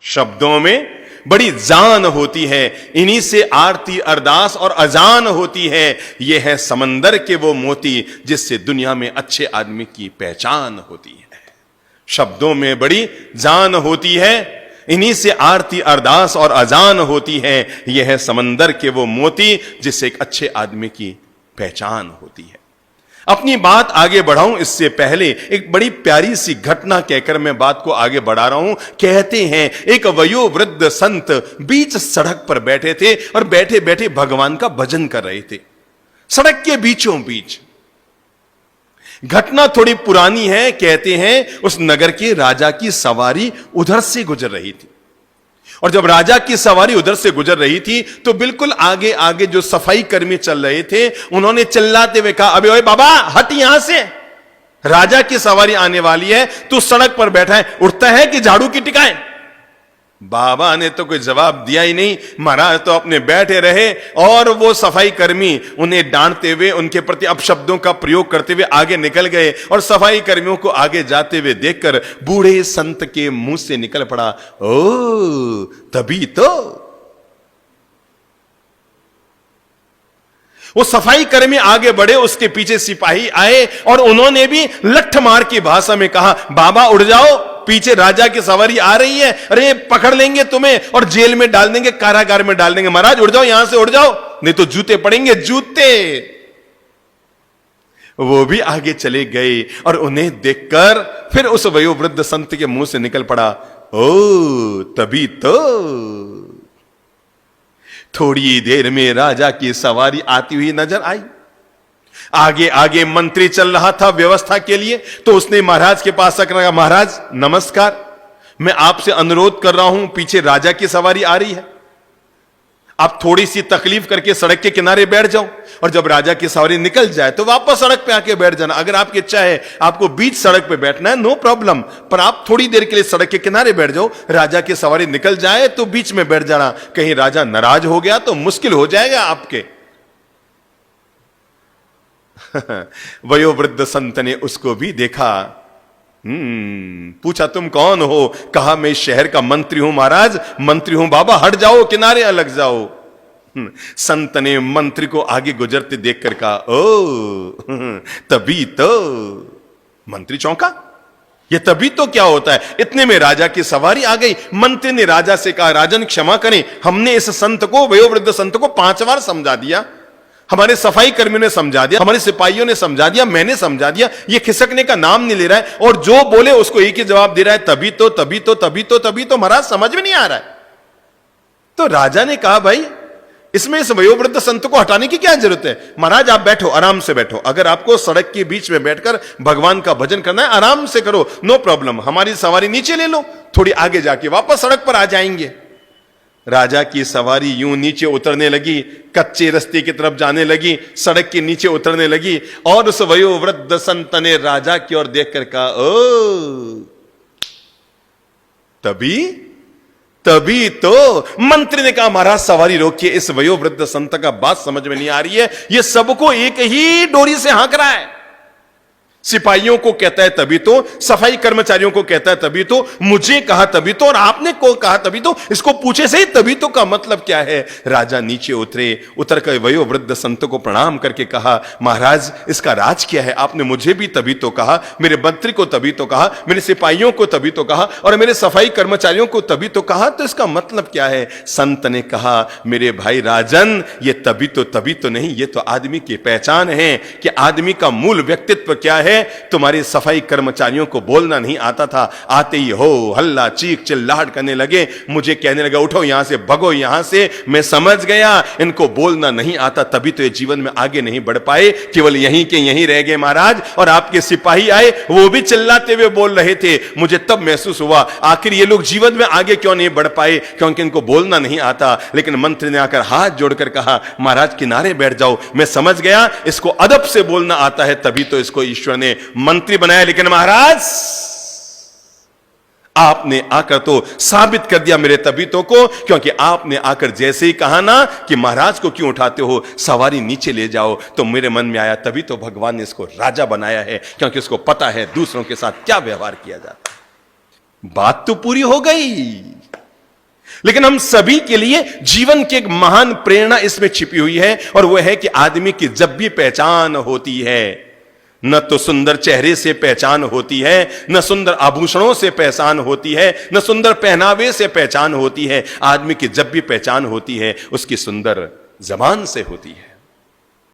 शब्दों में बड़ी जान होती है, इन्हीं से आरती अरदास और अजान होती है। यह है समंदर के वो मोती जिससे दुनिया में अच्छे आदमी की पहचान होती है। शब्दों में बड़ी जान होती है, इन्हीं से आरती अरदास और अजान होती है। यह है समंदर के वो मोती जिससे एक अच्छे आदमी की पहचान होती है। अपनी बात आगे बढ़ाऊं इससे पहले एक बड़ी प्यारी सी घटना कहकर मैं बात को आगे बढ़ा रहा हूं। कहते हैं एक वयोवृद्ध संत बीच सड़क पर बैठे थे और बैठे बैठे भगवान का भजन कर रहे थे, सड़क के बीचों बीच। घटना थोड़ी पुरानी है। कहते हैं उस नगर के राजा की सवारी उधर से गुजर रही थी, और जब राजा की सवारी उधर से गुजर रही थी तो बिल्कुल आगे आगे जो सफाई कर्मी चल रहे थे, उन्होंने चिल्लाते हुए कहा, अबे ओए बाबा हट यहां से, राजा की सवारी आने वाली है, तू सड़क पर बैठा है, उठता है कि झाड़ू की टिकाए। बाबा ने तो कोई जवाब दिया ही नहीं। महाराज तो अपने बैठे रहे और वो सफाई कर्मी उन्हें डांटते हुए, उनके प्रति अपशब्दों का प्रयोग करते हुए आगे निकल गए। और सफाई कर्मियों को आगे जाते हुए देखकर बूढ़े संत के मुंह से निकल पड़ा, ओ तभी तो। वो सफाई कर्मी आगे बढ़े, उसके पीछे सिपाही आए और उन्होंने भी लठ मार की भाषा में कहा, बाबा उड़ जाओ, पीछे राजा की सवारी आ रही है, अरे पकड़ लेंगे तुम्हें और जेल में डाल देंगे, कारागार में डाल देंगे। महाराज उड़ जाओ, यहां से उड़ जाओ, नहीं तो जूते पड़ेंगे, जूते। वो भी आगे चले गए और उन्हें देखकर फिर उस वयोवृद्ध संत के मुंह से निकल पड़ा, ओ तभी तो। थोड़ी देर में राजा की सवारी आती हुई नजर आई। आगे आगे मंत्री चल रहा था व्यवस्था के लिए, तो उसने महाराज के पास आकर कहा, महाराज नमस्कार, मैं आपसे अनुरोध कर रहा हूं, पीछे राजा की सवारी आ रही है, आप थोड़ी सी तकलीफ करके सड़क के किनारे बैठ जाओ, और जब राजा की सवारी निकल जाए तो वापस सड़क पे आके बैठ जाना। अगर आपकी इच्छा है आपको बीच सड़क पे बैठना है, नो प्रॉब्लम, पर आप थोड़ी देर के लिए सड़क के किनारे बैठ जाओ, राजा की सवारी निकल जाए तो बीच में बैठ जाना, कहीं राजा नाराज हो गया तो मुश्किल हो जाएगा आपके। वयोवृद्ध संत ने उसको भी देखा, पूछा तुम कौन हो? कहा मैं शहर का मंत्री हूं महाराज, मंत्री हूं। बाबा हट जाओ, किनारे अलग जाओ। संत ने मंत्री को आगे गुजरते देखकर कहा, ओ तभी तो। मंत्री चौंका, ये तभी तो क्या होता है? इतने में राजा की सवारी आ गई। मंत्री ने राजा से कहा, राजन क्षमा करें, हमने इस संत को, वयोवृद्ध संत को 5 बार समझा दिया, हमारे सफाई कर्मियों ने समझा दिया, हमारे सिपाहियों ने समझा दिया, मैंने समझा दिया, ये खिसकने का नाम नहीं ले रहा है, और जो बोले उसको एक ही जवाब दे रहा है, तभी तो तभी तो तभी तो तभी तो। महाराज समझ में नहीं आ रहा है। तो राजा ने कहा, भाई इसमें इस वयोवृद्ध संत को हटाने की क्या जरूरत है? महाराज आप बैठो, आराम से बैठो, अगर आपको सड़क के बीच में बैठकर भगवान का भजन करना है आराम से करो, नो प्रॉब्लम, हमारी सवारी नीचे ले लो, थोड़ी आगे जाके वापस सड़क पर आ जाएंगे। राजा की सवारी यूं नीचे उतरने लगी, कच्चे रास्ते की तरफ जाने लगी, सड़क के नीचे उतरने लगी, और उस वयोवृद्ध संत ने राजा की ओर देखकर कहा, ओ तभी तो। मंत्री ने कहा, महाराज सवारी रोकिए, इस वयोवृद्ध संत का बात समझ में नहीं आ रही है, ये सबको एक ही डोरी से हाँक रहा है। सिपाहियों को कहता है तभी तो, सफाई कर्मचारियों को कहता है तभी तो, मुझे कहा तभी तो, और आपने को कहा तभी तो, इसको पूछे से ही तभी तो का मतलब क्या है? राजा नीचे उतरे, उतर कर वयोवृद्ध संत को प्रणाम करके कहा, महाराज इसका राज क्या है? आपने मुझे भी तभी तो कहा, मेरे मंत्री को तभी तो कहा, मेरे सिपाहियों को तभी तो कहा, और मेरे सफाई कर्मचारियों को तभी तो कहा, तो इसका मतलब क्या है? संत ने कहा, मेरे भाई राजन, ये तभी तो नहीं, ये तो आदमी की पहचान है कि आदमी का मूल व्यक्तित्व क्या है। तुम्हारे सफाई कर्मचारियों को बोलना नहीं आता था, आते ही हो हल्ला चीख चिल्लाहट करने लगे, मुझे कहने लगा उठो यहां से, भगो यहां से। मैं समझ गया इनको बोलना नहीं आता, तभी तो ये जीवन में आगे नहीं बढ़ पाए, केवल यहीं के यहीं रह गए महाराज। और आपके सिपाही आए, वो भी चिल्लाते हुए बोल रहे थे। मुझे तब महसूस हुआ आखिर ये लोग जीवन में आगे क्यों नहीं बढ़ पाए, क्योंकि इनको बोलना नहीं आता। लेकिन मंत्री ने आकर हाथ जोड़कर कहा, महाराज किनारे बैठ जाओ, मैं समझ गया इसको अदब से बोलना आता है, तभी तो इसको ईश्वर ने मंत्री बनाया। लेकिन महाराज आपने आकर तो साबित कर दिया मेरे तबीतों को, क्योंकि आपने आकर जैसे ही कहा ना कि महाराज को क्यों उठाते हो, सवारी नीचे ले जाओ, तो मेरे मन में आया तभी तो भगवान ने इसको राजा बनाया है, क्योंकि उसको पता है दूसरों के साथ क्या व्यवहार किया जाता है। बात तो पूरी हो गई। लेकिन हम सभी के लिए जीवन की एक महान प्रेरणा इसमें छिपी हुई है, और वह है कि आदमी की जब भी पहचान होती है, न तो सुंदर चेहरे से पहचान होती है, न सुंदर आभूषणों से पहचान होती है, न सुंदर पहनावे से पहचान होती है। आदमी की जब भी पहचान होती है, उसकी सुंदर जबान से होती है।